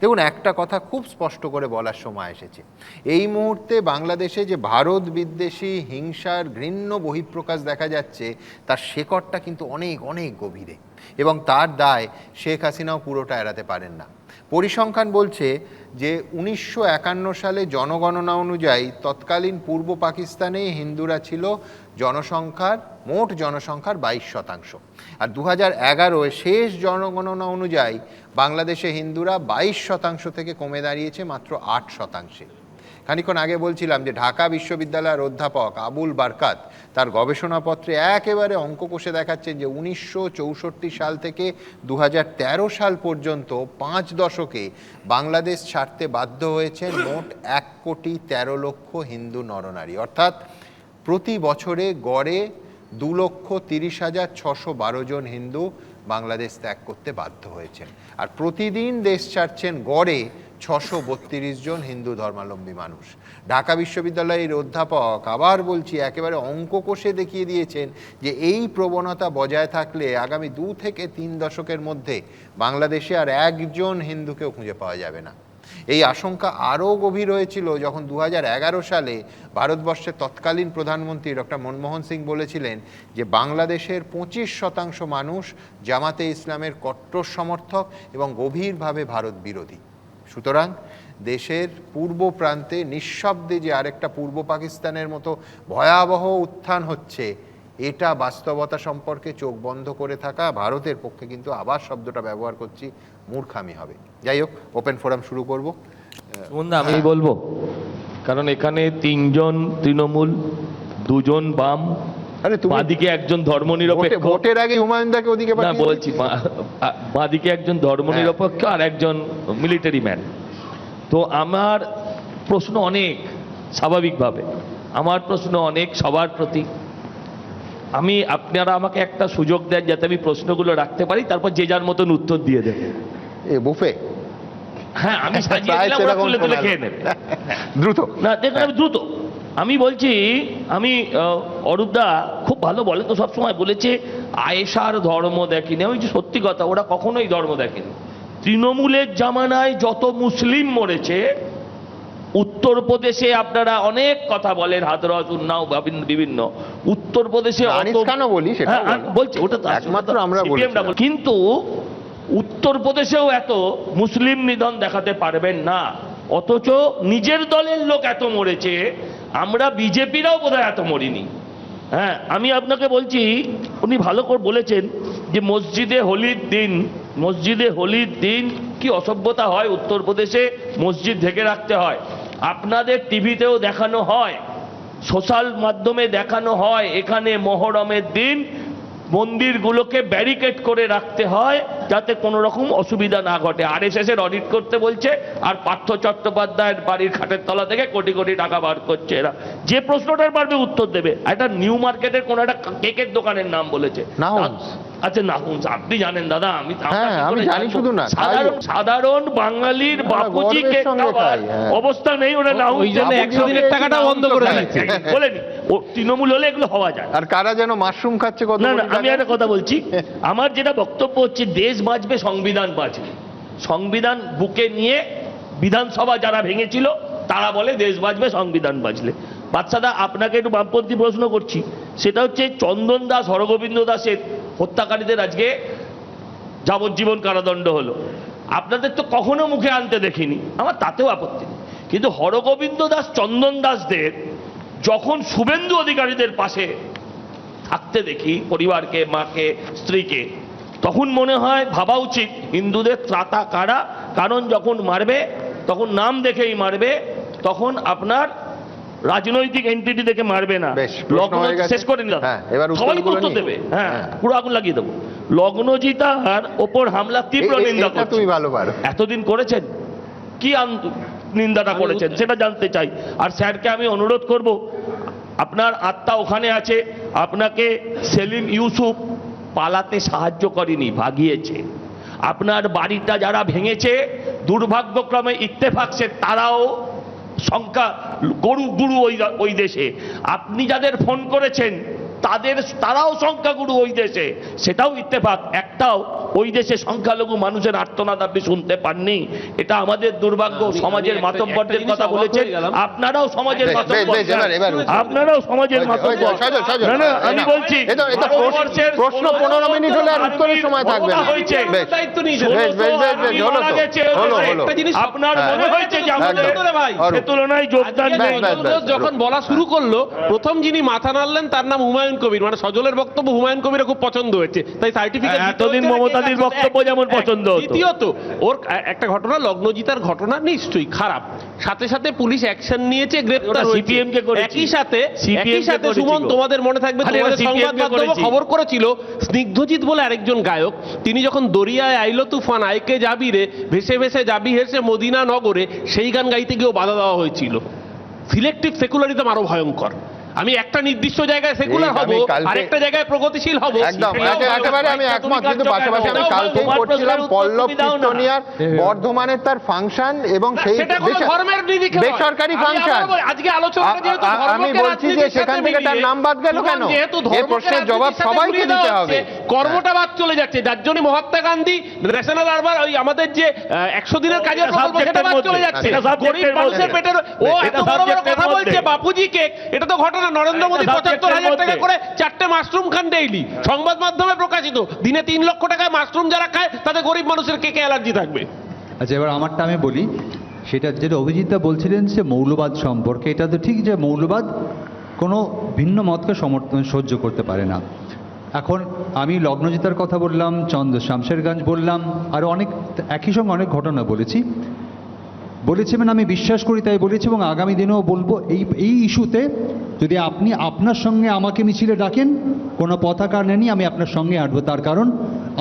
দেখুন, একটা কথা খুব স্পষ্ট করে বলার সময় এসেছে। এই মুহূর্তে বাংলাদেশে যে ভারত বিদ্বেষী হিংসার ঘৃণ্য বহিঃপ্রকাশ দেখা যাচ্ছে, তার শেকড়টা কিন্তু অনেক অনেক গভীরে, এবং তার দায় শেখ হাসিনাও পুরোটা এড়াতে পারেন না। পরিসংখ্যান বলছে যে 1951 সালে জনগণনা অনুযায়ী তৎকালীন পূর্ব পাকিস্তানে হিন্দুরা ছিল মোট জনসংখ্যার 22%, আর 2011 শেষ জনগণনা অনুযায়ী বাংলাদেশে হিন্দুরা 22% থেকে কমে দাঁড়িয়েছে মাত্র 8%। খানিকক্ষণ আগে বলছিলাম যে ঢাকা বিশ্ববিদ্যালয়ের অধ্যাপক আবুল বারকাত তার গবেষণাপত্রে একেবারে অঙ্ক কষে দেখাচ্ছেন যে 1964 সাল থেকে 2013 সাল পর্যন্ত 5 দশকে বাংলাদেশ ছাড়তে বাধ্য হয়েছেন মোট 1,13,00,000 হিন্দু নরনারী, অর্থাৎ প্রতি বছরে গড়ে 2,30,612 জন হিন্দু বাংলাদেশ ত্যাগ করতে বাধ্য হয়েছেন, আর প্রতিদিন দেশ ছাড়ছেন গড়ে 632 জন হিন্দু ধর্মাবলম্বী মানুষ। ঢাকা বিশ্ববিদ্যালয়ের অধ্যাপক, আবার বলছি, একেবারে অঙ্ক কষে দেখিয়ে দিয়েছেন যে এই প্রবণতা বজায় থাকলে আগামী 2 থেকে 3 দশকের মধ্যে বাংলাদেশে আর একজন হিন্দুকেও খুঁজে পাওয়া যাবে না। এই আশঙ্কা আরও গভীর হয়েছিল যখন 2011 সালে ভারতবর্ষের তৎকালীন প্রধানমন্ত্রী ডক্টর মনমোহন সিং বলেছিলেন যে বাংলাদেশের 25% মানুষ জামাতে ইসলামের কট্টর সমর্থক এবং গভীরভাবে ভারত বিরোধী। সুতরাং দেশের পূর্ব প্রান্তে নিঃশব্দে যে আরেকটা পূর্ব পাকিস্তানের মতো ভয়াবহ উত্থান হচ্ছে, এটা বাস্তবতা সম্পর্কে চোখ বন্ধ করে থাকা ভারতের পক্ষে কিন্তু, আবার শব্দটা ব্যবহার করছি, মূর্খামি হবে। যাই হোক, ওপেন ফোরাম শুরু করব। আমি বলবো, কারণ এখানে 3 জন তৃণমূল, 2 জন বাম, বাদিকে একজন ধর্মনিরপেক্ষ। ভোটের আগে হুমায়ুনদাকে ওদিকে না বলছি, বাদিকে একজন ধর্মনিরপেক্ষ আর একজন মিলিটারি ম্যান। তো আমার প্রশ্ন অনেক, স্বাভাবিকভাবে আমার প্রশ্ন অনেক সবার প্রতি। আপনারা আমাকে একটা সুযোগ দেন যাতে আমি প্রশ্নগুলো রাখতে পারি, তারপর যে যার মতন উত্তর দিয়ে দেবে। বুফে? হ্যাঁ, আমি সাজিয়ে দিলাম, ওরা তুলে তুলে খেয়ে নেবে। দ্রুত না, দেখুন, আমি দ্রুত আমি বলছি, অরূপদা খুব ভালো বলে তো, সবসময় বলেছে আয়েশার ধর্ম দেখেনি। আমি যে সত্যি কথা, ওরা কখনোই ধর্ম দেখেনি। তৃণমূলের জামানায় যত মুসলিম মরেছে, উত্তরপ্রদেশে আপনারা অনেক কথা বলেন, হাতরস উন্নাও বিভিন্ন, উত্তরপ্রদেশে বলছে, ওটা তো একমাত্র আমরা বলি, কিন্তু উত্তরপ্রদেশেও এত মুসলিম নিধন দেখাতে পারবেন না, অথচ নিজের দলের লোক এত মরেছে, আমরা বিজেপিরাও বোধহয় এত মরিনি। হ্যাঁ, আমি আপনাকে বলছি, উনি ভালো করে বলেছেন যে মসজিদে হোলির দিন কি অসভ্যতা হয় উত্তরপ্রদেশে, মসজিদ ঢেকে রাখতে হয়। আপনাদের টিভিতেও দেখানো হয়, সোশ্যাল মাধ্যমে দেখানো হয়, এখানে মহরমের দিন মন্দিরগুলোকে ব্যারিকেড করে রাখতে হয় যাতে কোনো রকম অসুবিধা না ঘটে। আরএসএস এর অডিট করতে বলছে, আর পার্থ চট্টোপাধ্যায়ের বাড়ির খাটের তলা থেকে কোটি কোটি টাকা বার করছে এরা। যে প্রশ্নটার পারবে উত্তর দেবে। একটা নিউ মার্কেটের কোন একটা কেকের দোকানের নাম বলেছে, আচ্ছা নাহুন্স, আপনি জানেন দাদা, আমি জানি শুধু না, সাধারণ বাঙালির বাপুজি কেক খাওয়ার অবস্থা নেই, ওরা নাহুন্স 100 দিনের টাকাটা বন্ধ করে দিচ্ছে বলেনি। ও তৃণমূল হলে এগুলো হওয়া যায়। আর কারা যেন মাশরুম খাচ্ছে। না, আমি একটা কথা বলছি, আমার যেটা বক্তব্য হচ্ছে, দেশ বাঁচবে, সংবিধান বাঁচবে। সংবিধান বুকে নিয়ে বিধানসভা যারা ভেঙেছিল তারা বলে দেশ বাঁচবে সংবিধান বাঁচলে। বাচ্চাদা, আপনাকে একটু বামপন্থী প্রশ্ন করছি, সেটা হচ্ছে চন্দন দাস, হরগোবিন্দ দাসের হত্যাকারীদের আজকে যাবজ্জীবন কারাদণ্ড হলো। আপনাদের তো কখনো মুখে আনতে দেখিনি, আমার তাতেও আপত্তি নেই, কিন্তু হরগোবিন্দ দাস, চন্দন দাসদের যখন শুভেন্দু অধিকারীদের পাশে থাকতে দেখি, পরিবারকে, মাকে, স্ত্রীকে, তখন মনে হয় ভাবা উচিত হিন্দুদের ত্রাতা কারা। কারণ যখন মারবে তখন নাম দেখেই মারবে, তখন আপনার রাজনৈতিক এন্টিটি দেখে মারবে না। শেষ করে নিলাম, সবাই উত্তর দেবে। হ্যাঁ, পুরো আগুন লাগিয়ে দেবো। লগ্নজিতার ওপর হামলা তীব্র নিন্দা করছি। তুমি ভালো পারো। এতদিন করেছেন কি নিন্দাটা করেছেন সেটা জানতে চাই। আর স্যারকে আমি অনুরোধ করব, আপনার আত্মা ওখানে আছে, আপনাকে সেলিম ইউসুফ পালাতে সাহায্য করেনি, ভাগিয়েছে। আপনার বাড়িটা যারা ভেঙেছে, দুর্ভাগ্যক্রমে ইত্তেফাক তারাও সংখ্যা গুরু ওই দেশে। আপনি যাদের ফোন করেছেন তারাও সংখ্যাগুরু ওই দেশে, সেটাও ইত্তেফাক। একটাও ওই দেশে সংখ্যালঘু মানুষের আর্তনাদ আপনি শুনতে পাননি। এটা আমাদের দুর্ভাগ্য। সমাজের মাতব্বরদের কথা বলেছেন, আপনারাও সমাজের মাতব্বর, আপনারাও সমাজের মাতব্বর। না না, আমি বলছি ভারতবর্ষের প্রশ্ন 15 মিনিট হলে আর উত্তরের সময় থাকবে না। হয়েছে বেশ, দায়িত্ব নিয়েছে। বেশ, বেশ, বেশ, বেশ, হলো তো, হলো, হলো। একটা জিনিস আপনার হ্যাঁ, মনে হয়েছে যে আমাদের একদম ভাই। সে তুলনায় যোগদান আজকে নেই? ব্যাস, ব্যাস, যখন বলা শুরু করলো, প্রথম যিনি মাথা নাড়লেন তার নাম হুমায়ুন কবির। মানে সজলের বক্তব্য হুমায়ুন কবিরের খুব পছন্দ হয়েছে, তাই সার্টিফিকেট এতদিন মমতাদির বক্তব্য যেমন পছন্দ হতো। দ্বিতীয়ত ওর একটা ঘটনা, লগ্নজিতার ঘটনা নিশ্চয়ই খারাপ, সাথে সাথে পুলিশ অ্যাকশন নিয়েছে, গ্রেফতার ওটা হয়েছে। CPM কে করেছি। একই সাথে CPM কে করেছি সুমন, গো। তোমাদের মনে থাকবে, আরে তোমাদের CPM সংবাদ কে মাধ্যমে করেছি। খবর করেছিল স্নিগ্ধজিৎ বলে আরেকজন গায়ক, তিনি যখন দরিয়ায় আইলো তুফান আইকে যাবি রে, ভেসে ভেসে যাবি হেসে মদিনা নগরে, সেই গান গাইতে গিয়েও বাধা দেওয়া হয়েছিল। সিলেক্টিভ সেকুলারিজম আরো ভয়ঙ্কর। আমি একটা নির্দিষ্ট জায়গায় সেকুলার হব, আমি কালকে- আরেকটা জায়গায় প্রগতিশীল হব। একদম, সেটাও একেবারে আমি তুমি একমত, কিন্তু কাজ পাশাপাশি আমি করো। কালকেই তোমার করছিলাম প্রশ্নের পল্লব উত্তর তুমি দাও না। কীর্তনিয়ার বর্ধমানের তার ফাংশন এবং সেই সেটা কোনো ধর্মের নিরিখে নয়। বেসরকারি আমি ফাংশন। আবার আজকে আলোচনাটা যেহেতু আমি ধর্মকে বলছি যে রাজনীতির সেখান সাথে থেকে তার মিলিয়ে, নাম বাদ গেল কেন? যেহেতু এই ধর্মকে প্রশ্নের জবাব রাজনীতির সাথে সবাইকে ঘুরিয়ে দিতে দেওয়া হবে। হচ্ছে, কর্মটা বাদ চলে যাচ্ছে, যার জন্য মহাত্মা গান্ধী ন্যাশনাল আরবান ওই আমাদের যে 100 দিনের কাজের প্রকল্প, সেটা বাদ চলে যাচ্ছে। এটা subject গরিব এর মানুষের মধ্যে। পেটের ও এত এটা বড় বড় subject এর কথা মধ্যে। বলছে, বাপুজি কেক, এটা তো ঘটনা। নরেন্দ্র মোদী এটা subject 75,000 এর টাকা মধ্যে। করে 4টে মাশরুম খান ডেইলি, সংবাদ মাধ্যমে প্রকাশিত। দিনে 3 লক্ষ টাকায় মাশরুম যারা খায়, তাদের গরিব মানুষের কেকে অ্যালার্জি থাকবে। আচ্ছা, এবার আমারটা আমি বলি। সেটা যেটা অভিজিৎদা বলছিলেন যে মৌলবাদ সম্পর্কে, এটা তো ঠিক যে মৌলবাদ কোনো ভিন্ন মতকে সমর্থন সহ্য করতে পারে না। এখন আমি লগ্নজিতার কথা বললাম, শামশেরগঞ্জ বললাম, আর অনেক একই সঙ্গে অনেক ঘটনা বলেছি মানে আমি বিশ্বাস করি তাই বলেছি, এবং আগামী দিনেও বলবো। এই ইস্যুতে যদি আপনি আপনার সঙ্গে আমাকে মিছিলে ডাকেন, কোনো পতাকা নেই, আমি আপনার সঙ্গে হাঁটবো। তার কারণ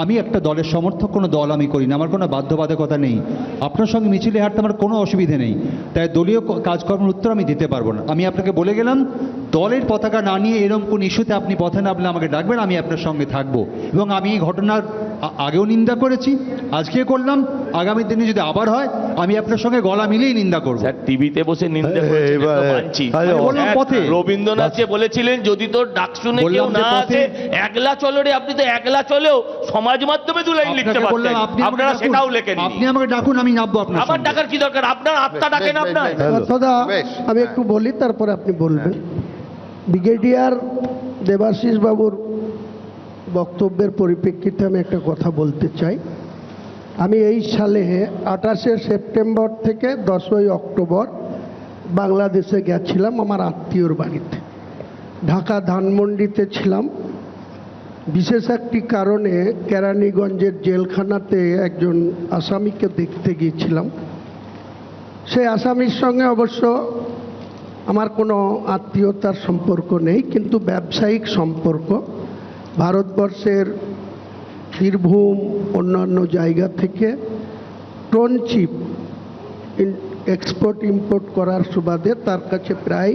আমি একটা দলের সমর্থক, কোনো দল আমি করি না, আমার কোনো বাধ্যবাধকতা নেই। আপনার সঙ্গে মিছিলে হাঁটতে আমার কোনো অসুবিধে নেই, তাই দলীয় কাজকর্মের উত্তর আমি দিতে পারবো না। আমি আপনাকে বলে গেলাম, দলের পতাকা না নিয়ে এরকম কোন ইস্যুতে আপনি পথে নামলে আমাকে ডাকবেন, আমি আপনার সঙ্গে থাকবো। এবং আমি এই ঘটনার আগেও নিন্দা করেছি, আজকে করলাম, আগামী দিনে যদি আবার হয় আমি আপনার সঙ্গে গলা মিলিয়ে নিন্দা করবো। স্যার, টিভিতে বসে নিন্দা করেছেন, এটা তো মানছি। আমি বললাম স্যার, পথে। রবীন্দ্রনাথ যে বলেছিলেন, যদি তোর ডাক শুনে কেউ বললাম যে না পথে। আসে, একলা চলো রে। আপনি তো একলা চলেও সমাজ মাধ্যমে 2 লাইন লিখতে আপনাকে পারতেন, বললাম, আপনি আমাকে আপনারা ডাকুন। সেটাও লেখেন। আপনি আমাকে ডাকুন, আমি নামবো আপনার আবার সঙ্গে। ডাকার কি দরকার? আপনার আত্মা ডাকেন বেশ, আপনার। বেশ, বেশ। দাদা, বেশ, আমি একটু বলি, তারপরে আপনি বলবেন। ব্রিগেডিয়ার দেবাশিস বাবুর বক্তব্যের পরিপ্রেক্ষিতে আমি একটা কথা বলতে চাই। আমি এই সালে 28শে সেপ্টেম্বর থেকে 10ই অক্টোবর বাংলাদেশে গেছিলাম আমার আত্মীয়র বাড়িতে। ঢাকা ধানমন্ডিতে ছিলাম। বিশেষ একটি কারণে কেরানীগঞ্জের জেলখানাতে একজন আসামিকে দেখতে গিয়েছিলাম। সেই আসামির সঙ্গে অবশ্য আমার কোনো আত্মীয়তার সম্পর্ক নেই, কিন্তু ব্যবসায়িক সম্পর্ক। ভারতবর্ষের বীরভূম অন্যান্য জায়গা থেকে টনচিপ এক্সপোর্ট ইম্পোর্ট করার সুবাদে তার কাছে প্রায়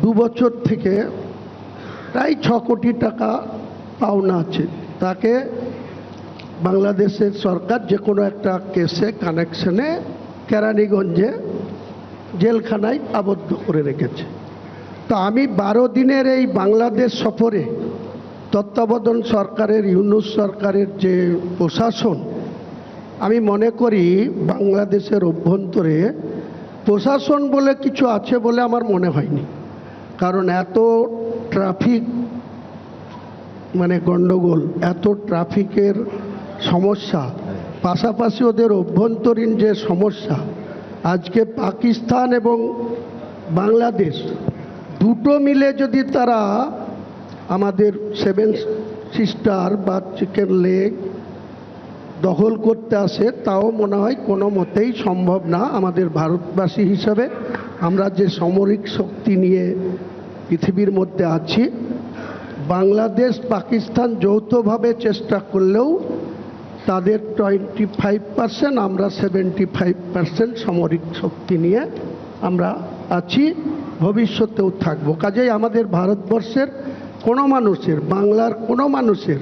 2 বছর থেকে প্রায় 6 কোটি টাকা পাওনা আছে। তাকে বাংলাদেশের সরকার যে কোনো একটা কেসে কানেকশনে কেরানীগঞ্জে জেলখানায় আবদ্ধ করে রেখেছে। তো আমি 12 দিনের এই বাংলাদেশ সফরে তত্ত্বাবধান সরকারের, ইউনূস সরকারের যে প্রশাসন, আমি মনে করি বাংলাদেশের অভ্যন্তরে প্রশাসন বলে কিছু আছে বলে আমার মনে হয়নি। কারণ এত ট্রাফিক মানে গণ্ডগোল, এত ট্রাফিকের সমস্যা, পাশাপাশি ওদের অভ্যন্তরীণ যে সমস্যা, আজকে পাকিস্তান এবং বাংলাদেশ দুটো মিলে যদি তারা আমাদের 7 সিস্টার বা চিকেন লেগ দখল করতে আসে, তাও মনে হয় কোনো মতেই সম্ভব না। আমাদের ভারতবাসী হিসাবে আমরা যে সামরিক শক্তি নিয়ে পৃথিবীর মধ্যে আছি, বাংলাদেশ পাকিস্তান যৌথভাবে চেষ্টা করলেও তাদের 25%, আমরা 75% সামরিক শক্তি নিয়ে আমরা আছি, ভবিষ্যতেও থাকবো। কাজেই আমাদের ভারতবর্ষের কোনো মানুষের, বাংলার কোনো মানুষের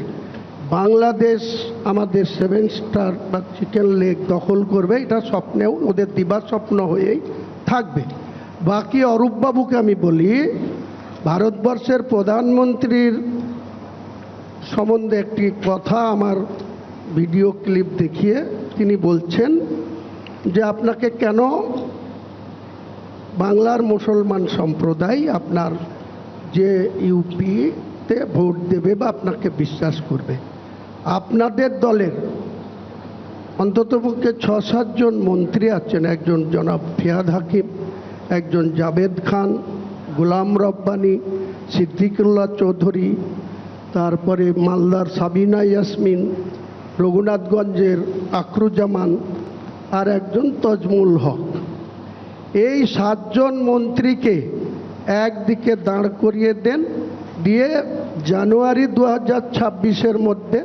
বাংলাদেশ আমাদের 7 স্টার বা চিকেন লেগ দখল করবে, এটা স্বপ্নেও ওদের দিবা স্বপ্ন হয়েই থাকবে। বাকি অরূপবাবুকে আমি বলি, ভারতবর্ষের প্রধানমন্ত্রীর সম্বন্ধে একটি কথা আমার ভিডিও ক্লিপ দেখিয়ে তিনি বলছেন যে আপনাকে কেন বাংলার মুসলমান সম্প্রদায় আপনার যে ইউপিতে ভোট দেবে বা আপনাকে বিশ্বাস করবে। আপনাদের দলের অন্ততপক্ষে ৬-৭ জন মন্ত্রী আছেন, একজন জনাব ফিয়াদ হাকিম, একজন জাভেদ খান, গোলাম রব্বানী, সিদ্দিকুল্লাহ চৌধুরী, তারপরে মালদার সাবিনা ইয়াসমিন, রঘুনাথগঞ্জের আখরুজ্জামান আর একজন তজমুল হক। এই ৭ জন মন্ত্রীকে একদিকে দাঁড় করিয়ে দেন, দিয়ে জানুয়ারি 2026-এর মধ্যে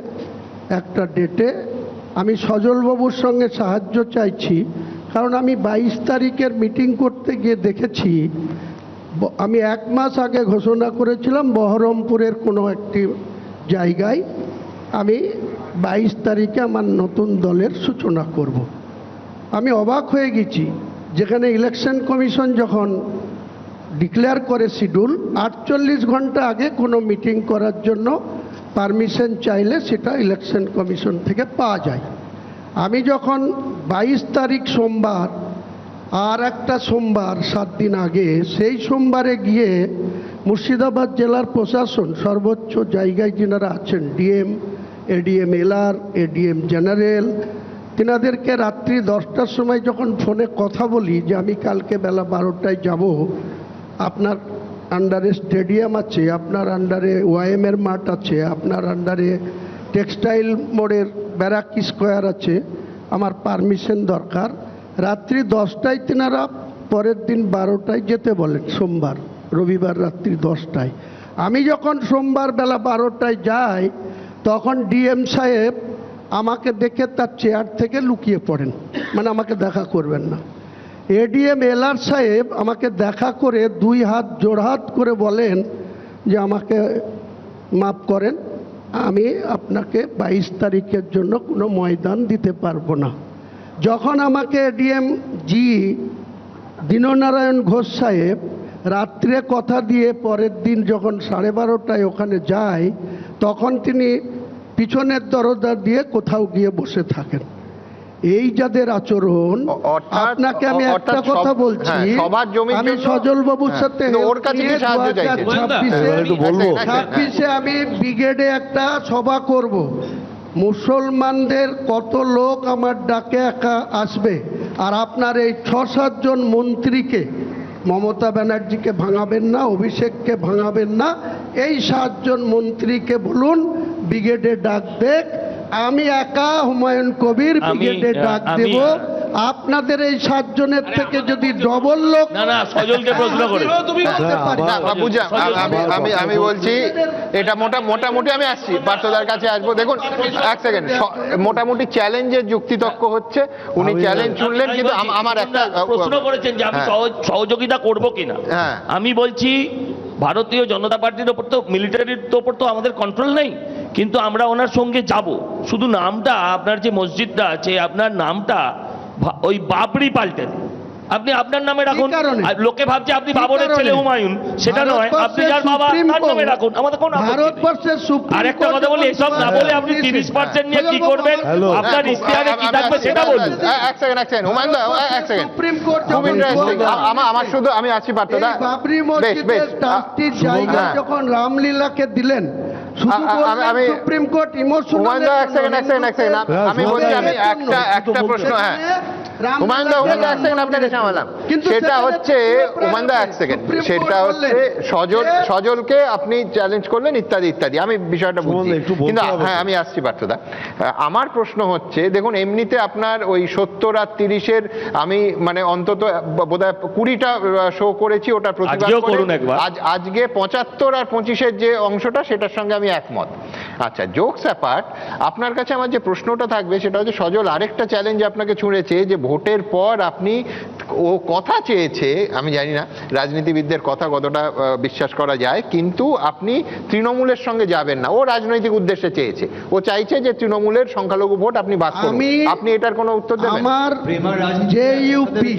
একটা ডেটে আমি সজলবাবুর সঙ্গে সাহায্য চাইছি, কারণ আমি 22 তারিখের মিটিং করতে গিয়ে দেখেছি আমি 1 মাস আগে ঘোষণা করেছিলাম বহরমপুরের কোনো একটি জায়গায় আমি 22 তারিখে আমার নতুন দলের সূচনা করব। আমি অবাক হয়ে গেছি, যেখানে ইলেকশন কমিশন যখন ডিক্লেয়ার করে শিডিউল, 48 ঘন্টা আগে কোনো মিটিং করার জন্য পারমিশন চাইলে সেটা ইলেকশন কমিশন থেকে পাওয়া যায়। আমি যখন 22 তারিখ সোমবার আর একটা সোমবার 7 দিন আগে, সেই সোমবারে গিয়ে মুর্শিদাবাদ জেলার প্রশাসন সর্বোচ্চ জায়গায় যিনারা আছেন, DM, ADM LR, ADM general, তিনাদেরকে রাত্রি 10টার সময় যখন ফোনে কথা বলি যে আমি কালকে বেলা 12টায় যাব, আপনার আন্ডারে স্টেডিয়াম আছে, আপনার আন্ডারে ওয়াইএমের মাঠ আছে, আপনার আন্ডারে টেক্সটাইল মোড়ের ব্যারাক স্কোয়ার আছে, আমার পারমিশন দরকার। রাত্রি 10টায় তিনারা পরের দিন 12টায় যেতে বলেন, সোমবার, রবিবার রাত্রি 10টায়। আমি যখন সোমবার বেলা 12টায় যাই, তখন ডিএম সাহেব আমাকে দেখে তার চেয়ার থেকে লুকিয়ে পড়েন, মানে আমাকে দেখা করবেন না। এডিএম এলআর সাহেব আমাকে দেখা করে 2 হাত জোড়হাত করে বলেন যে আমাকে মাফ করেন, আমি আপনাকে 22 তারিখের জন্য কোনো ময়দান দিতে পারবো না। যখন আমাকে এডিএম জি দীননারায়ণ ঘোষ সাহেব রাত্রে কথা দিয়ে পরের দিন যখন 12:30টায় ওখানে যায়, তখন তিনি পিছনের দরজা দিয়ে কোথাও গিয়ে বসে থাকেন। এই যাদের আচরণ, আপনাকে আমি একটা কথা বলছি, আমি সজল বাবুর সাথে ওর কাছে কি সাহায্য চাইছেন? 2026-এ আমি ব্রিগেডে একটা সভা করব। মুসলমানদের কত লোক আমার ডাকে একা আসবে, আর আপনার এই 6-7 জন মন্ত্রীকে, মমতা ব্যানার্জিকে ভাঙাবেন না, অভিষেককে ভাঙাবেন না, এই 7 জন মন্ত্রীকে বলুন ব্রিগেডে ডাক দেখ। আমি একা হুমায়ুন কবির ব্রিগেডে ডাক দেব। আপনাদের এই 7 জনের থেকে যদি ডবল লোক, না সজলকে প্রশ্ন করে আমি বলছি এটা মোটামুটি আমি আসছি, পার্থদার কাছে আসবো। দেখুন 1 সেকেন্ড, মোটামুটি চ্যালেঞ্জের যুক্তিতর্ক হচ্ছে, উনি চ্যালেঞ্জ শুনলেন, কিন্তু আমার একটা প্রশ্ন করেছেন যে আমি সহযোগিতা করব কিনা। আমি বলছি ভারতীয় জনতা পার্টির ওপর তো, মিলিটারির ওপর তো আমাদের কন্ট্রোল নেই, কিন্তু আমরা ওনার সঙ্গে যাব। শুধু নামটা, আপনার যে মসজিদটা আছে, আপনার নামটা ওই বাবরি পাল্টেন, আপনি আপনার নামে রাখুন। লোকে ভাবছে আপনি বাবরের ছেলে হুমায়ুন, সেটা নয়, আপনি যার বাবা তার নামে রাখুন, আমাদের কোন আপত্তি নেই। আর একটা কথা বলি, এসব না বলে আপনি 30% নিয়ে কি করবেন, আপনার ইশতেহারে কি থাকবে সেটা বলুন। 1 সেকেন্ড হুমায়ুন দা, 1 সেকেন্ড, খুব ইন্টারেস্টিং। আমার শুধু আমি আছি পার্থদা, বাবরি মসজিদের ট্রাস্টির জায়গা যখন রামলীলাকে দিলেন, আমি সুপ্রিম কোর্ট ইমোশনাল। 1 সেকেন্ড, আমি বলছি, আমি একটা প্রশ্ন, হুমায়ুন দা 1 সেকেন্ড আপনাকে সামলাম। সেটা হচ্ছে হুমায়ুন দা 1 সেকেন্ড, সেটা হচ্ছে সজলকে আপনি চ্যালেঞ্জ করলেন ইত্যাদি ইত্যাদি, আমি বিষয়টা বুঝছি, কিন্তু হ্যাঁ আমি আসছি পার্থদা। আমার প্রশ্ন হচ্ছে, দেখুন এমনিতে আপনার ওই 70 আর 30-এর আমি মানে অন্তত বোধহয় 20টা শো করেছি, ওটা প্রতিবাদ করে আজকে 75 আর 25-এর যে অংশটা, সেটার সঙ্গে আমি একমত। আচ্ছা, জোকস অ্যাপার্ট, আপনার কাছে আমার যে প্রশ্নটা থাকবে সেটা হচ্ছে, সজল আরেকটা চ্যালেঞ্জ আপনাকে ছুঁড়েছে যে ভোটের পর আপনি, ও কথা চেয়েছে, আমি জানি না রাজনীতিবিদদের কথা কতটা বিশ্বাস করা যায়, কিন্তু আপনি তৃণমূলের সঙ্গে যাবেন না, ও রাজনৈতিক উদ্দেশ্যে চেয়েছে, ও চাইছে যে তৃণমূলের সংখ্যালঘু ভোট আপনি বাদ করুন। আপনি এটার কোনো উত্তর দেবেন? আমার যে ইউপি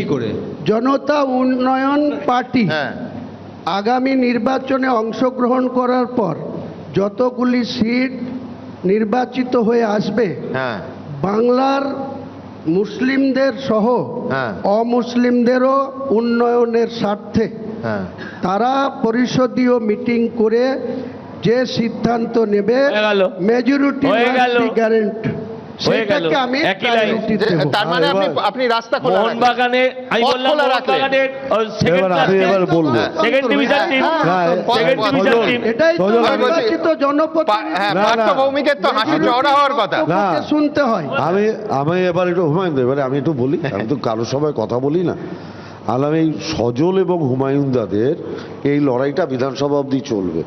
জনতা উন্নয়ন পার্টি, আগামী নির্বাচনে অংশগ্রহণ করার পর যতগুলি সিট নির্বাচিত হয়ে আসবে হ্যাঁ বাংলার মুসলিমদের সহ হ্যাঁ। অমুসলিমদেরও উন্নয়নের স্বার্থে হ্যাঁ তারা পরিষদীয় মিটিং করে যে সিদ্ধান্ত নেবে হয়ে গেল। মেজরিটি হয়ে গেল। গ্যারেন্ট হয়ে গেল। সেটাকে আমি একই লাইন। priority যে- দেব। তার মানে আপনি রাস্তা খোলা রাখলেন। মোহনবাগানে আমি পথ বললাম খোলা রাখলেন। মোহনবাগানের এবার আমি এবার বলবো। সেকেন্ড ডিভিশন টিম হ্যাঁ, সেকেন্ড পথ- ডিভিশন পথ- টিম এটাই তো সজল, আমি বলছি- নির্বাচিত জনপ্রতিনিধি হ্যাঁ না, না। পার্থ ভৌমিকের তো হাসি চওড়া হওয়ার কথা। না। শুনতে হয়। আমি এবার একটু হুমায়ুন দা, এবারে আমি একটু বলি, আমি তো কারোর সবাই কথা বলি না। আলাম এই সজল এবং হুমায়ুন দাদের এই লড়াইটা বিধানসভা অবধি চলবে।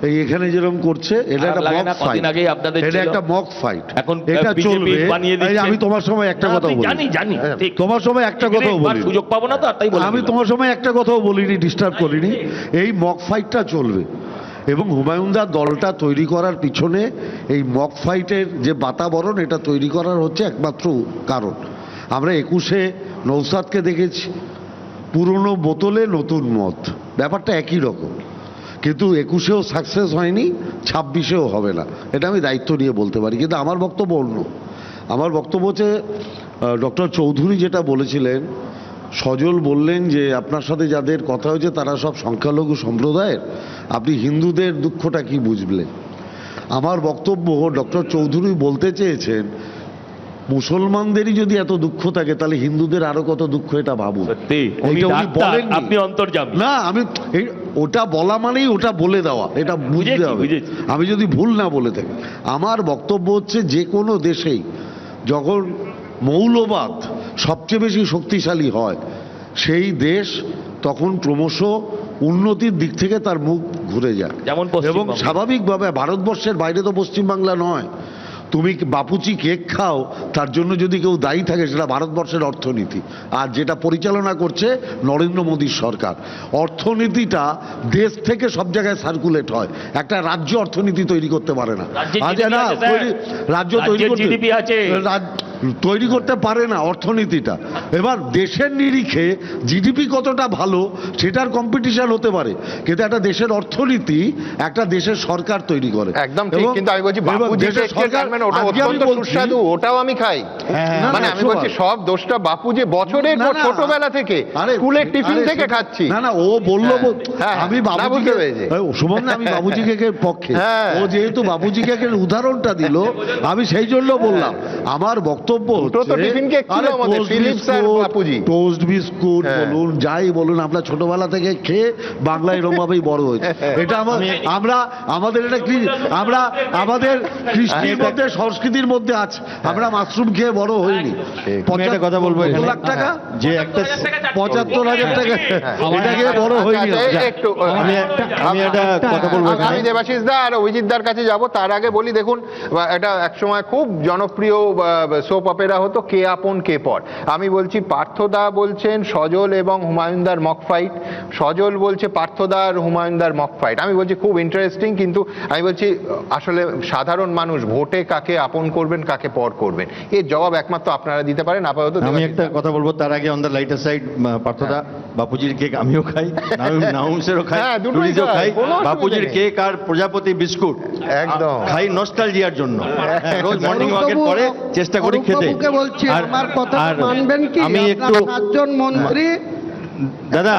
এই এখানে যেরকম করছে এটা খারাপ একটা লাগে মক না? কদিন ফাইট, আগেই আপনাদের এটা ছিল। একটা মক ফাইট, এখন এটা BJP চলবে। বানিয়ে এই দিচ্ছে। আমি তোমার সময় একটা কথা বলি, জানি জানি ঠিক তোমার সময় একটা কথাও এবার বলি, সুযোগ পাবো না তো আর তাই বলি আমি তোমার সময় একটা কথাও বলিনি, ডিস্টার্ব করিনি। এই মক ফাইটটা চলবে এবং হুমায়ুনদার দলটা তৈরি করার পিছনে এই মক ফাইটের যে বাতাবরণ এটা তৈরি করার হচ্ছে একমাত্র কারণ। আমরা 21-এ নৌসাদকে দেখেছি, পুরনো বোতলে নতুন মদ, ব্যাপারটা একই রকম, কিন্তু 21-এও সাকসেস হয়নি, 26-এও হবে না, এটা আমি দায়িত্ব নিয়ে বলতে পারি। কিন্তু আমার বক্তব্য অন্য। আমার বক্তব্য হচ্ছে ডক্টর চৌধুরী যেটা বলেছিলেন, সজল বললেন যে আপনার সাথে যাদের কথা হয়েছে তারা সব সংখ্যালঘু সম্প্রদায়ের, আপনি হিন্দুদের দুঃখটা কি বুঝলেন। আমার বক্তব্য, ডক্টর চৌধুরী বলতে চেয়েছেন মুসলমানদেরই যদি এত দুঃখ থাকে তাহলে হিন্দুদের আরো কত দুঃখ, এটা ভাবুন। সত্যি উনি এইটা উনি ডাক্তার, বলেননি। আপনি অন্তর্যামী। না, আমি ওটা বলা মানেই ওটা বলে দেওয়া, এটা বুঝতে বুঝেছি, হবে। বুঝেছি। আমি যদি ভুল না বলে থাকি, আমার বক্তব্য হচ্ছে যে কোনো দেশেই যখন মৌলবাদ সবচেয়ে বেশি শক্তিশালী হয় সেই দেশ তখন ক্রমশ উন্নতির দিক থেকে তার মুখ ঘুরে যায়। যেমন পশ্চিমবঙ্গ। এবং স্বাভাবিকভাবে ভারতবর্ষের বাইরে তো পশ্চিমবাংলা নয়, তুমি বাপুচি কেক খাও তার জন্য যদি কেউ দায়ী থাকে সেটা ভারতবর্ষের অর্থনীতি, আর যেটা পরিচালনা করছে নরেন্দ্র মোদীর সরকার। অর্থনীতিটা দেশ থেকে সব জায়গায় সার্কুলেট হয়, একটা রাজ্য অর্থনীতি তৈরি করতে পারে না। রাজ্যের আজ GDP না আছে, স্যার। রাজ্য তৈরি রাজ্যের করতে GDP আছে। তৈরি করতে পারে না অর্থনীতিটা। এবার দেশের নিরিখে জিডিপি কতটা ভালো সেটার কম্পিটিশন হতে পারে, কিন্তু একটা দেশের অর্থনীতি একটা দেশের সরকার তৈরি করে। একদম ঠিক, এবং- কিন্তু আমি বলছি এবং বাপুজি দেশের সরকার ওটা আজকে আমি অত্যন্ত বলছি- সুস্বাদু, ওটাও আমি খাই। না, মানে না, আমি বলছি শোভা। সব দোষটা বাপু যে বছরের না, পর না, ছোটবেলা থেকে আরে, স্কুলের টিফিন আরে, থেকে খাচ্ছি। না না, ও বললো হ্যাঁ, আমি না, বাবুজি বুঝতে পেরেছি। সুমন না, আমি বাবুজি কেকের পক্ষে। হ্যাঁ। ও যেহেতু বাবুজি কেকের উদাহরণটা দিল, আমি সেই জন্য বললাম আমার বক্তব্য দুটো তো টিফিন কেক ছিল আমাদের, ফিলিপস আর বাপুজি। টোস্ট বিস্কুট হ্যাঁ। বলুন যাই বলুন, আমরা ছোটবেলা থেকে খেয়ে বাংলা এরকম ভাবেই বড় হয়েছে। এটা আমরা আমাদের এটা কি, আমরা আমাদের কৃষ্টির মধ্যে সংস্কৃতির মধ্যে আছে, আমরা মাশরুম খেয়ে বড় হইনি। আমি একটা কথা বলবো এখানে। 75 লাখ টাকা, যে একটা 75,000 টাকা, এটা খেয়ে বড় হইনি। আচ্ছা, আমরা। একটু আমি একটা কথা বলবো আমি এখানে। দেবাশিস দা আর অভিজিৎ দার কাছে যাব, তার আগে বলি দেখুন, এটা একসময় খুব জনপ্রিয় সোপ অপেরা হতো কে আপন কে পর। আমি বলছি পার্থদা বলছেন সজল এবং হুমায়ুনদার মক ফাইট, সজল বলছে পার্থদা আর হুমায়ুনদার মক ফাইট। আমি বলছি খুব ইন্টারেস্টিং, কিন্তু আমি বলছি আসলে সাধারণ মানুষ ভোটে কাকে আপন করবেন কাকে পর করবেন, এর জবাব একমাত্র আপনারা দিতে পারেন। আপাতত আমি দেবাশিস একটা দা। কথা বলবো তার আগে, অন দ্য লাইটার সাইড, পার্থদা বাপুজির কেক আমিও খাই, নাউমসেরও খাই, হ্যাঁ, দুটোই টুরিজও খাই, খাই, কোনো অসুবিধা বাপুজির নেই। কেক আর প্রজাপতি বিস্কুট একদম। খাই নস্টালজিয়ার জন্য। হ্যাঁ, রোজ মর্নিং ওয়াকের পরে চেষ্টা করি খেতে। অরূপবাবুকে বলছি আর- আমার কথা আর মানবেন কি? আমি আপনার একটু 7 জন মন্ত্রী দাদা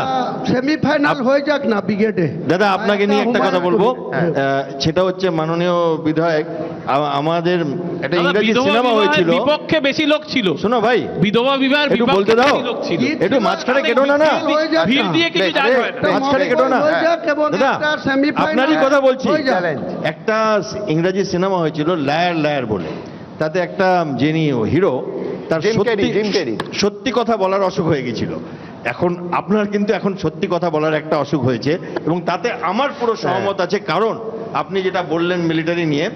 সেমিফাইনাল হয়ে যাক না ব্রিগেডে। দাদা আপনাকে নিয়ে একটা কথা বলবো, হ্যাঁ। সেটা হচ্ছে মাননীয় বিধায়ক, আমাদের একটা দাদা, ইংরেজি বিধবা সিনেমা বিবাহের হয়েছিল। বিপক্ষে বেশি লোক ছিল। শোনো ভাই, বিধবা বিবাহের একটু বিপক্ষে বলতে দাও। বেশি লোক ছিল। একটু মাঝখানে কেটো না না। হয়ে যাক ভিড় না। দিয়ে কিছু যায় হয় না। মাঝখানে কেটো না। হয়ে যাক এবং দাদা, একটা semi-final আপনারই কথা বলছি। হয়ে যাক। একটা ইংরেজি সিনেমা হয়েছিল লায়ার লায়ার বলে, তাতে একটা যিনি হিরো তার জিম ক্যারি, সত্যি জিম ক্যারি। সত্যি কথা বলার অসুখ হয়ে গেছিল। এখন আপনার কিন্তু এখন সত্যি কথা বলার একটা অসুখ হয়েছে, এবং তাতে আমার পুরো সহমত আছে। কারণ আপনি যেটা বললেন মিলিটারি নিয়ে,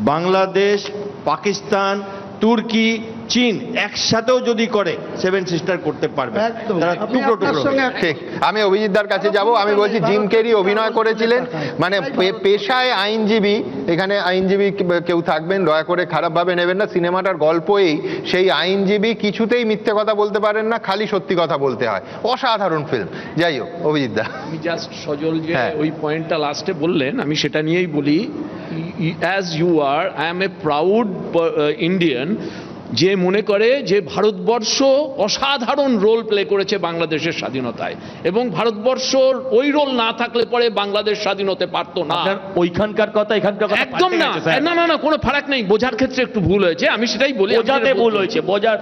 বাংলাদেশ, পাকিস্তান, তুর্কি চীন একসাথেও যদি করে সেভেন সিস্টার করতে পারবে, একদম। তারা আমি টুকরো আপনার টুকরো সঙ্গে হয়ে যাবে। ঠিক। আমি অভিজিৎদার কাছে যাব। আমি বলছি জিম ক্যারি অভিনয় করেছিলেন, মানে পেশায় আইনজীবী, এখানে আইনজীবী কেউ থাকবেন, দয়া করে খারাপভাবে নেবেন না। সিনেমাটার গল্পই সেই আইনজীবী কিছুতেই মিথ্যে কথা বলতে পারেন না, খালি সত্যি কথা বলতে হয়। অসাধারণ ফিল্ম। যাই হোক, অভিজিৎদা। আমি জাস্ট সজল যে হ্যাঁ। ওই পয়েন্টটা লাস্টে বললেন, আমি সেটা নিয়েই বলি, as you are, I am a proud Indian, যে মনে করে যে ভারতবর্ষ অসাধারণ রোল প্লে করেছে বাংলাদেশের স্বাধীনতায়, এবং ভারতবর্ষ ওই রোল না থাকলে পরে বাংলাদেশ স্বাধীন হতে পারতো না। আপনার ওইখানকার কথা এখানকার কথা একদম পাল্টে না, গেছে, স্যার। না না না, কোনো ফারাক নেই, বোঝার ক্ষেত্রে একটু ভুল হয়েছে, আমি সেটাই বলি। বোঝাতে ভুল হয়েছে, বোঝার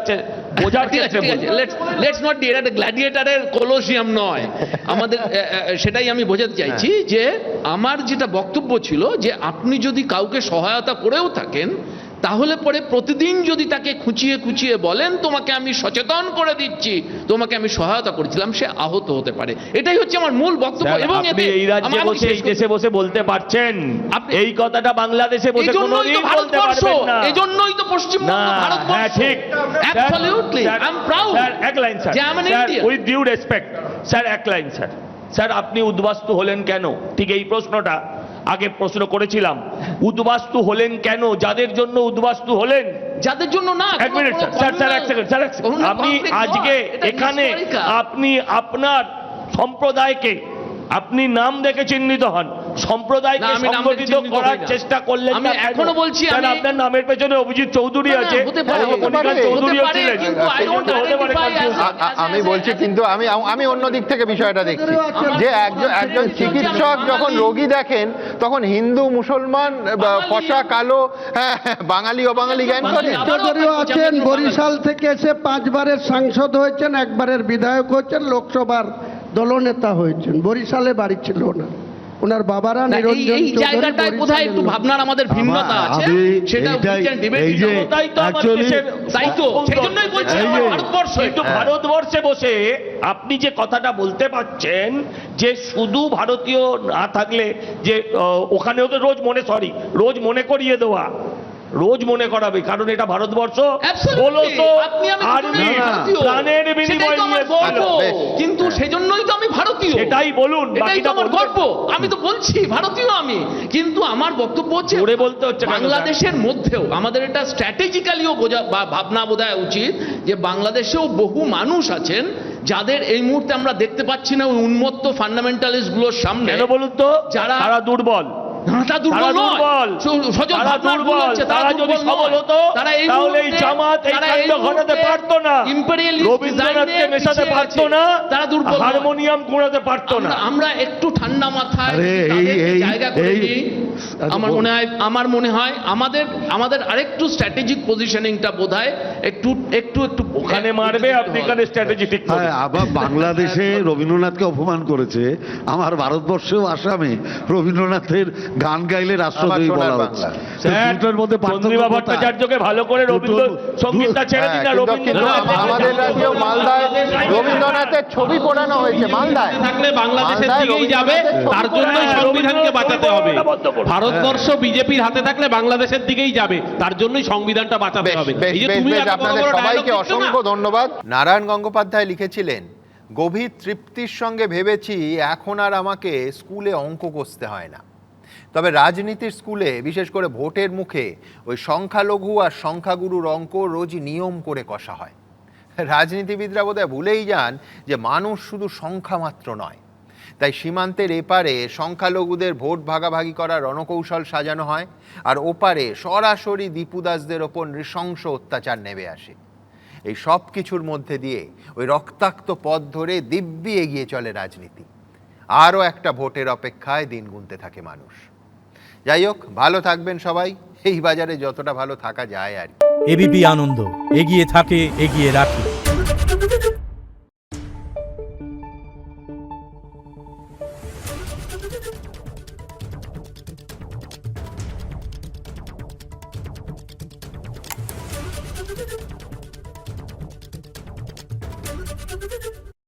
ক্ষেত্রে ভুল। লেটস নট ডি, এটা গ্ল্যাডিয়েটারের কোলোসিয়াম নয় আমাদের। সেটাই আমি বোঝাতে চাইছি যে আমার যেটা বক্তব্য ছিল যে আপনি যদি কাউকে সহায়তা করেও থাকেন, তাহলে পরে প্রতিদিন যদি তাকে খুঁচিয়ে খুঁচিয়ে বলেন তোমাকে আমি সচেতন করে দিচ্ছি, তোমাকে আমি সহায়তা করেছিলাম, সে আহত হতে পারে। এটাই হচ্ছে আমার মূল বক্তব্য। স্যার, এবং আপনি এই রাজ্যে বসে এই দেশে বসে বলতে পারছেন, আপনি- এই কথাটা বাংলাদেশে বসে কোনোদিন বলতে পারবেন না। এজন্যই তো পশ্চিমবঙ্গ না, হ্যাঁ ভারতবর্ষ। ঠিক। Absolutely, I am proud. Sir, এক লাইন স্যার, যে আমি Indian. With due respect sir, এক লাইন স্যার। স্যার, আপনি উদ্বাস্তু হলেন কেন? ঠিক এই প্রশ্নটা আগে প্রশ্ন করেছিলাম। উদ্বাস্তু হলেন কেন? যাদের জন্য উদ্বাস্তু হলেন। যাদের জন্য না। এক মিনিট স্যার, স্যার স্যার এক সেকেন্ড, স্যার এক সেকেন্ড। আপনি আজকে এখানে আপনি আপনার সম্প্রদায়কে আপনি নাম দেখে চিহ্নিত হন, সম্প্রদায়কে না, আমি নাম দেখে সংগঠিত চিহ্নিত করার হই না। চেষ্টা করলেন আমি না কেন? এখনো বলছি, স্যার, আমি- আপনার নামের পেছনে অভিজিৎ চৌধুরী না, না, আছে, হতে পারে, মনিকা হতে চৌধুরীও পারে, ছিলেন। কিন্তু I don't হতে পারে identify as confused। a- আমি বলছি, কিন্তু আমি অন্য দিক থেকে বিষয়টা দেখছি যে একজন চিকিৎসক যখন রোগী দেখেন তখন হিন্দু, মুসলমান, ফসা, কালো, হ্যাঁ, বাঙালি অবাঙালি জ্ঞান করেন। চৌধুরীও আছেন, বরিশাল থেকে এসে 5 বারের সাংসদ হয়েছেন, 1 বারের বিধায়ক হয়েছেন, লোকসভার দলনেতা হয়েছেন। বরিশালে বাড়ি ছিল না, ওনার বাবারা না, নিরঞ্জন এই চৌধুরী জায়গাটায় কোথায় বরিশালের একটু লোক। ভাবনার আমাদের ভিন্নতা আছে, সেটা we can debate it on। তাই তো আমার actually- দেশের তাই তো, সেই জন্যই বলছি এই আমার যে- ভারতবর্ষ কিন্তু এটা। ভারতবর্ষে বসে আপনি যে কথাটা বলতে পারছেন যে শুধু ভারতীয় না থাকলে যে ওখানেও তো রোজ মনে করিয়ে দেওয়া, রোজ মনে করাবে, কারণ এটা ভারতবর্ষ। Absolutely, 1600 আপনি আমি আর্মি দুজনেই ভারতীয়। প্রাণের সেটাই বিনিময় তো আমার নিয়ে গর্ব, বেশ। কিন্তু সেজন্যই তো আমি ভারতীয়। সেটাই বলুন, এটাই তো বাকিটা আমার বলবেন। গর্ব, আমি তো বলছি ভারতীয় আমি, কিন্তু আমার বক্তব্য হচ্ছে জোরে বলতে হচ্ছে কেন, স্যার? বাংলাদেশের মধ্যেও আমাদের এটা স্ট্র্যাটেজিক্যালিও ভাবনা বোধহয় উচিত যে বাংলাদেশেও বহু মানুষ আছেন যাদের এই মুহূর্তে আমরা দেখতে পাচ্ছি না ওই উন্মত্ত ফান্ডামেন্টালিস্ট গুলোর সামনে। কেন বলুন তো? যারা- তারা দুর্বল, তারা দুর্বল তারা নয়। দুর্বল। সজল তারা ভাবনার ভুল দুর্বল। হচ্ছে, তারা যদি দুর্বল সবল নয়। হতো, তারা এই তাহলে এই মুহূর্তে- জামাত এই তারা কাণ্ড ঘটাতে মুহূর্তে পারতো না, imperialist রবীন্দ্রনাথকে design-এ মেশাতে পিছিয়ে পারতো আছে। না, তারা দুর্বল নয়। হারমোনিয়াম ঘোরাতে পারতো না। আমরা একটু ঠান্ডা মাথায় আরে, তাদের এই- জায়গা করে এই- নিই। আমার মনে হয় আমাদের আরেকটু স্ট্র্যাটেজিক পজিশনিংটা বোধহয় একটু ওখানে মারবে, আপনি এখানে স্ট্র্যাটেজি ঠিক হ্যাঁ, করবেন। আবার বাংলাদেশে রবীন্দ্রনাথকে অপমান করেছে, আমার ভারতবর্ষেও আসামে রবীন্দ্রনাথের গান গাইলে রাষ্ট্রদ্রোহী আমার সোনার বলা হচ্ছে। বাংলা। তো দুটোর মধ্যে পার্থক্য চন্দ্রিমা কোথায়? ভট্টাচার্যকে ভালো করে রবীন্দ্র সঙ্গীতটা ছেড়ে দিন না, কিন্তু রবীন্দ্রনাথ আমাদের রাজ্যেও মালদায় রবীন্দ্রনাথের ছবি পোড়ানো হয়েছে। মালদায় থাকলে বাংলাদেশের মালদায় দিকেই যাবে, রবীন্দ্রনাথের তার ছবি জন্যই পোড়ানো, সংবিধানকে বাঁচাতে হবে। বন্ধ করুন। ভারতবর্ষ বিজেপির হাতে থাকলে বাংলাদেশের দিকেই যাবে, তার জন্যই সংবিধানটা বাঁচাতে বেশ, হবে। বেশ, এই যে বেশ, তুমি বেশ, এত বড় আপনাদের বড় সবাইকে dialogue দিচ্ছ না? অসংখ্য ধন্যবাদ। নারায়ণ গঙ্গোপাধ্যায় লিখেছিলেন, গভীর তৃপ্তির সঙ্গে ভেবেছি এখন আর আমাকে স্কুলে অঙ্ক কষতে হয় না। তবে রাজনীতির স্কুলে, বিশেষ করে ভোটের মুখে, ওই সংখ্যালঘু আর সংখ্যাগুরুর অঙ্ক রোজই নিয়ম করে কষা হয়। রাজনীতিবিদরা বোধহয় ভুলেই যান যে মানুষ শুধু সংখ্যা মাত্র নয়। তাই সীমান্তের এপারে সংখ্যালঘুদের ভোট ভাগাভাগি করার রণকৌশল সাজানো হয়, আর ওপারে সরাসরি দীপুদাসদের ওপর নৃশংস অত্যাচার নেমে আসে। এই সব কিছুর মধ্যে দিয়ে ওই রক্তাক্ত পথ ধরে দিব্যি এগিয়ে চলে রাজনীতি। আরও একটা ভোটের অপেক্ষায় দিন গুনতে থাকে মানুষ। যাই হোক, ভালো থাকবেন সবাই, এই বাজারে যতটা ভালো থাকা যায় আর কি। এবিপি আনন্দ, এগিয়ে থাকে, এগিয়ে রাখে।